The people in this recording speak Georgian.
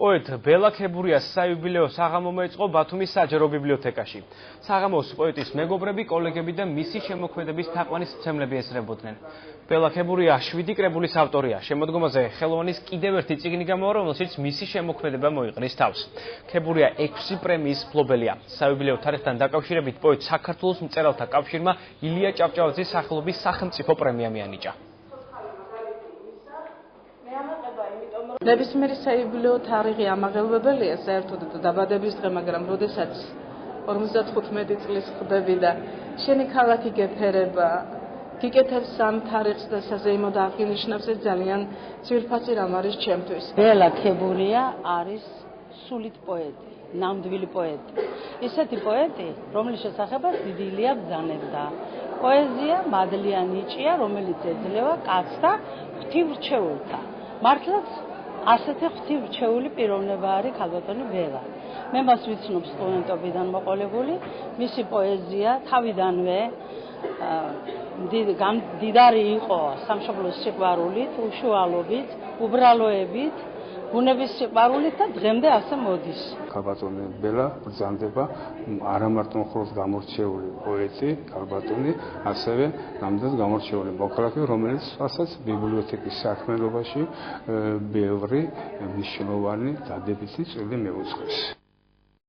პოეტ ბელა ქებურიას საიუბილეო საღამო მოეწყო ბათუმის საჯარო ბიბლიოთეკაში. საღამოს პოეტის მეგობრები, კოლეგები და მისი შემოქმედების თაყვანისმცემლები ესწრებოდნენ. ბელა ქებურია 7 კრებულის ავტორია. შემოდგომაზე ხელოვანის კიდევ ერთი წიგნი გამოვიდა, რომელშიც მისი შემოქმედება მოიყრის თავს. ქებურია 6 პრემიის მფლობელია. საიუბილეო თარიღთან დაკავშირებით პოეტ საქართველოს მწერალთა კავშირმა ილია ჭავჭავაძის სახელობის სახელმწიფო პრემია მიანიჭა. ნებისმიერი საიუბილეო თარიღი ამაღელვებელია საერთოდ დაბადების დღე, მაგრამ როდესაც 55 წლის ხდები და შენი ქალაქი გეფერება, გიკეთებს ამ თარიღს და საზეიმოდ აღინიშნავს, ეს ძალიან ძვირფასი რამ არის ჩემთვის. ბელა ქებურია არის სულით პოეტი, ნამდვილი პოეტი. ისეთი პოეტი, რომლის შესახებაც დიდი ილია ბრძანებდა. პოეზია მადლიან ნიჭია, რომელიც ეძლევა კაცთა ღვთივრჩეულთა. მართლაც ასეთი ღვთივრჩეული პიროვნება არის ქალბატონი ბელა. მე მას ვიცნობ სტუდენტობიდან მოყოლებული, მისი პოეზია თავიდანვე დიდარი იყო სამშობლოს სიყვარულით, უშუალობით, უბრალოებით, ბუნების სიყვარულით და დღემდე ასე მოდის. ქალბატონი ბელა ბრძანდება არა მარტო მხოლოდ გამორჩეული პოეტი, ქალბატონი, ასევე ნამდვილად გამორჩეული მოქალაქე, რომელიც ასაც ბიბლიოთეკის საქმიანობაში ბევრი მნიშვნელოვანი დადებითი წვლილი მიუძღვის.